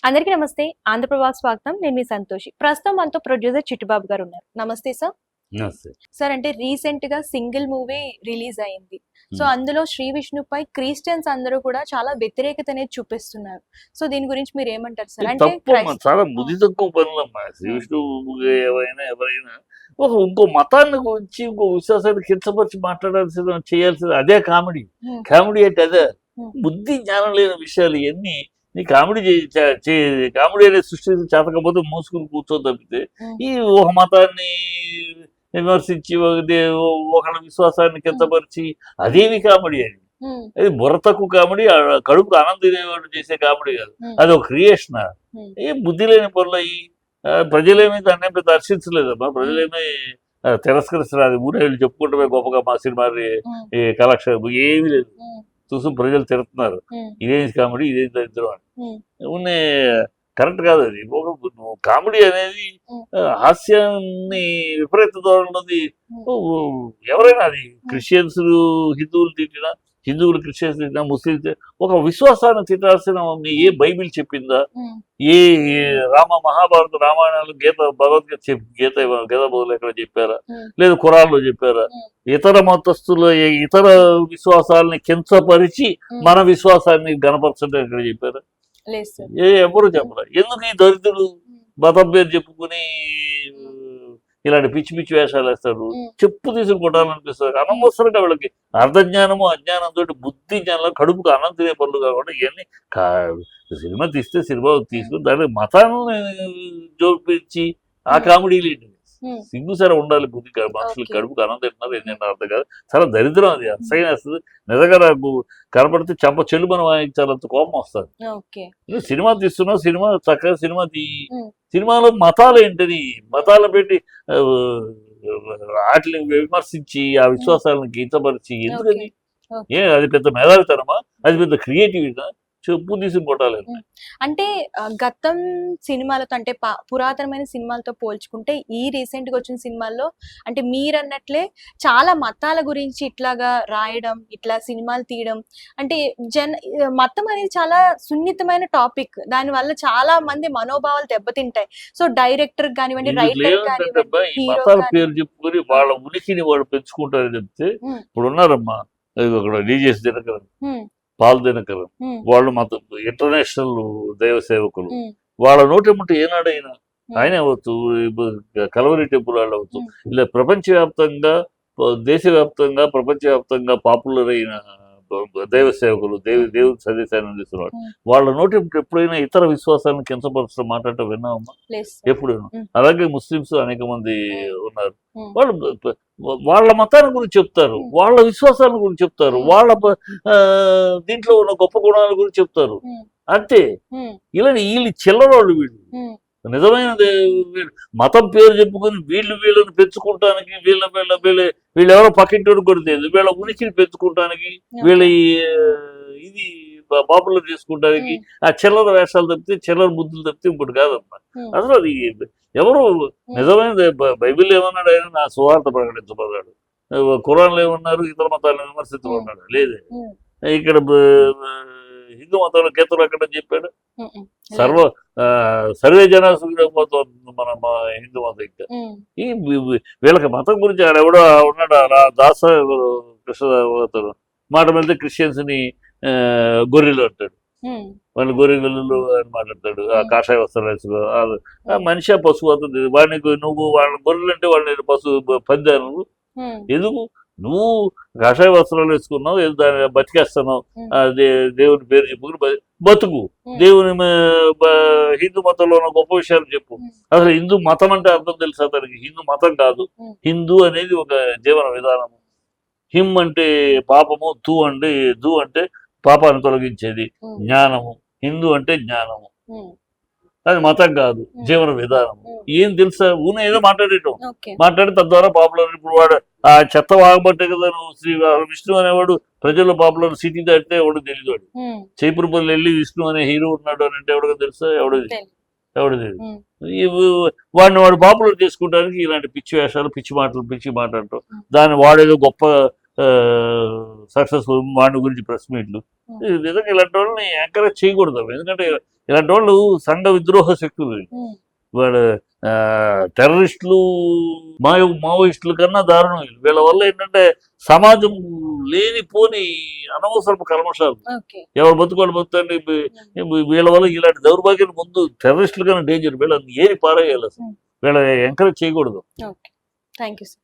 అందరికీ నమస్తే. ఆంధ్రప్రభ స్వాగతం. నేను మీ సంతోషి. ప్రస్తుతం మనతో ప్రొడ్యూసర్ చిట్టుబాబు గారు ఉన్నారు. నమస్తే సార్. నమస్తే సార్, అంటే రీసెంట్ గా సింగిల్ మూవీ రిలీజ్ అయింది. సో అందులో శ్రీ విష్ణుపై క్రిస్టియన్స్ అందరూ కూడా చాలా వ్యతిరేకత అనేది చూపిస్తున్నారు. సో దీని గురించి మీరు ఏమంటారు సార్? అంటే చాలా బుద్ధి తక్కువ పనులమ్మా. శ్రీ విష్ణు ఎవరైనా ఇంకో మతాన్ని గురించి ఇంకో విశ్వాసాన్ని కించపరిచి మాట్లాడాల్సిన చేయాల్సింది అదే కామెడీ. కామెడీ అంటే అదే. బుద్ధి జ్ఞానం లేని విషయాలు ఇవన్నీ నీ కామెడీ కామెడీ అనేది సృష్టించి చేతకపోతే మూసుకుని కూర్చో తప్పితే ఈ ఒక మతాన్ని విమర్శించి ఒకళ్ళ విశ్వాసాన్ని కించపరిచి అదేమి కామెడీ అని. అది బుర్ర తక్కువ కామెడీ, కడుపుకు ఆనందం తినేవాడు చేసే కామెడీ కాదు. అది ఒక క్రియేషన్. ఏ బుద్ధి లేని పనులు అయ్యి ప్రజలేమీ దాన్ని పెద్ద దర్శించలేదమ్మా. ప్రజలేమీ తిరస్కరిస్తున్నారు. ఊరేళ్ళు చెప్పుకుంటే గొప్పగా మా సినిమా కలెక్షన్ ఏమీ లేదు. చూసి ప్రజలు తిడుతున్నారు, ఇదేం కామెడీ, ఇదేం దరిద్రం అని. ఉన్న కరెక్ట్ కాదు అది. కామెడీ అనేది హాస్యాన్ని విపరీత ధోరణి. ఎవరైనా అది క్రిస్టియన్స్ హిందువులు తిట్టినా, హిందువులు క్రిస్టియన్స్ తిట్టినా, ముస్లింస్ ఒక విశ్వాసాన్ని తిట్టాల్సిన ఏ బైబిల్ చెప్పిందా? ఏ మహాభారత రామాయణాలు గీత భగవద్గీత గీత బదులు ఎక్కడ చెప్పారా? లేదు ఖురాన్లో చెప్పారా? ఇతర మతస్థుల ఇతర విశ్వాసాలని కించపరిచి మన విశ్వాసాన్ని గణపరచడం ఎక్కడ చెప్పారా? ఎవరు చెప్పరా? ఎందుకు ఈ దరిద్రులు మతం పేరు చెప్పుకుని ఇలాంటి పిచ్చి పిచ్చి వేషాలు వేస్తారు? చెప్పు తీసుకుని కొట్టాలనిపిస్తారు. అనవసరంగా వీళ్ళకి అర్ధజ్ఞానము అజ్ఞానంతో బుద్ధి జ్ఞానం కడుపుకు అన్నం తినే పనులు కాకుండా ఇవన్నీ సినిమా తీస్తే సినిమా తీసుకుని దాని మతాన్ని జోపించి ఆ కామెడీలు ఏంటి? సిగ్గుసర ఉండాలి బుద్ధి. మనుషులు కడుపుకు అన్నం తింటున్నారు, ఏం తింటారు అర్థం కాదు. చాలా దరిద్రం అది. అసహ్యం వేస్తుంది. నిజంగా నాకు కనపడితే చెంప చెల్లుమని వాయించాలంత కోపం వస్తుంది. సినిమా తీస్తున్నావు, సినిమా చక్కగా సినిమా సినిమాలో మతాలు ఏంటని మతాలు పెట్టి వాటిని విమర్శించి ఆ విశ్వాసాలను గీతపరిచి ఎందుకని? అది పెద్ద మేధావితనమా? అది పెద్ద క్రియేటివిటీ? చెప్పు తీసుకుని కొట్టాలి. అంటే గతం సినిమాలతో, అంటే పురాతనమైన సినిమాలతో పోల్చుకుంటే ఈ రీసెంట్ గా వచ్చిన సినిమాల్లో అంటే మీరన్నట్లే చాలా మతాల గురించి ఇట్లాగా రాయడం, ఇట్లా సినిమాలు తీయడం, అంటే మతం అనేది చాలా సున్నితమైన టాపిక్. దాని వల్ల చాలా మంది మనోభావాలు దెబ్బతింటాయి. సో డైరెక్టర్ కానివ్వండి, రైటర్ కానివ్వండి, మతాల పేరు చెప్పుకొని వాళ్ళ ఉనికిని వాళ్ళు పెంచుకుంటారని చెప్తే ఇప్పుడు ఉన్నారమ్మా డీజేస్ దినకరన్, పాల్ దినకరన్, వాళ్ళు మతం ఇంటర్నేషనల్ దైవ సేవకులు. వాళ్ళ నోటేమంటే ఏనాడైనా ఆయన అవ్వచ్చు, కలవరి టెంపుల్ వాళ్ళు అవ్వచ్చు, ఇలా ప్రపంచవ్యాప్తంగా దేశవ్యాప్తంగా ప్రపంచవ్యాప్తంగా పాపులర్ అయిన దైవ సేవకులు, దేవుడి సందేశాన్ని అందిస్తున్నారు. వాళ్ళ నోటి ఎప్పుడైనా ఇతర విశ్వాసాలను కించపరుస్తూ మాట్లాడటం విన్నామమ్మా? ఎప్పుడైనా. అలాగే ముస్లింస్ అనేక మంది ఉన్నారు. వాళ్ళు వాళ్ళ మతాన్ని గురించి చెప్తారు, వాళ్ళ విశ్వాసాల గురించి చెప్తారు, వాళ్ళ దీంట్లో ఉన్న గొప్ప గుణాల గురించి చెప్తారు. అంతే. వీళ్ళు చిల్లరోళ్ళు. వీళ్ళు నిజమైన మతం పేరు చెప్పుకొని వీళ్ళని పెంచుకుంటానికి వీళ్ళెవరో పక్కింటి కొడితే వీళ్ళ ఉనికిని పెంచుకుంటానికి, వీళ్ళ ఇది పాపులర్ చేసుకోవడానికి ఆ చిల్లర వేషాలు తప్పితే, చిల్లర బుద్ధులు తప్పితే ఇంకోటి కాదమ్మా. అసలు అది ఎవరు నిజమైన బైబిల్ ఏమన్నాడు? ఆయన నా సువార్త ప్రకటించబడ్డాడు. ఖురాన్లో ఏమన్నారు? ఇతర మతాలను విమర్శించబడ్డాడు. లేదే. ఇక్కడ హిందూ మతంలో గీతలు ఎక్కడ చెప్పాడు? సర్వే జన సుఖినోభవంతు మన హిందూ మతం. ఇంకా ఈ వీళ్ళకి మతం గురించి ఎవడో ఉన్నాడు దాస కృష్ణ మాట వెళ్తే క్రిస్టియన్స్ ని గొర్రెలు అంటాడు. వాళ్ళు గొర్రెలు అని మాట్లాడతాడు. ఆ కాషాయ వస్త్రాలు వేసుకో. మనిషి పశువు అవుతుంది. వాడికి నువ్వు వాళ్ళ గొర్రెలు అంటే వాళ్ళని పశువు పందా నువ్వు ఎందుకు? నువ్వు కాషాయ వస్త్రాలు వేసుకున్నావు, దాన్ని బతికేస్తున్నావు. దేవుని పేరు చెప్పుకుని బతుకు. దేవుని హిందూ మతంలో ఉన్న గొప్ప విషయాలు చెప్పు. అసలు హిందూ మతం అంటే అర్థం తెలుసు అతనికి. హిందూ మతం కాదు. హిందూ అనేది ఒక జీవన విధానము. హిమ్ అంటే పాపము, దు అంటే పాపాన్ని తొలగించేది, జ్ఞానము. హిందూ అంటే జ్ఞానము. అది మతం కాదు, జీవన విధానం. ఏం తెలుసా? ఏదో మాట్లాడి తద్వారా పాపులర్. ఇప్పుడు వాడు ఆ చెత్త వాగబట్టే కదా నువ్వు శ్రీ విష్ణు అనేవాడు ప్రజల్లో పాపులర్. సిటీ దాటితే ఎవడు తెలియదు. వాడు చైపురపల్లి వెళ్ళి విష్ణు అనే హీరో ఉన్నాడు అని అంటే ఎవడిగా తెలుసా? ఎవడు తెలియదు. వాడిని వాడు పాపులర్ చేసుకోవడానికి ఇలాంటి పిచ్చి వేషాలు, పిచ్చి మాటలు మాట్లాడటం, దాన్ని వాడేదో గొప్ప సక్సెస్ఫుల్ వాటి గురించి ప్రెస్ మీట్లు. నిజంగా ఇలాంటి వాళ్ళని ఎంకరేజ్ చేయకూడదు. ఎందుకంటే ఇలాంటి వాళ్ళు సంఘ విద్రోహ శక్తులు. వాడు టెర్రరిస్టులు మావోయిస్టుల కన్నా దారుణం. వీళ్ళ వల్ల ఏంటంటే సమాజం లేనిపోని అనవసరపు కల్మషాలు. ఎవరు బతుకోవాలి బతుకండి. వీళ్ళ వల్ల ఇలాంటి దౌర్భాగ్యాలు ముందు టెర్రరిస్టుల కన్నా డేంజర్. వీళ్ళని ఏరి పారేయాలి. అసలు వీళ్ళ ఎంకరేజ్ చేయకూడదు. Thank you sir.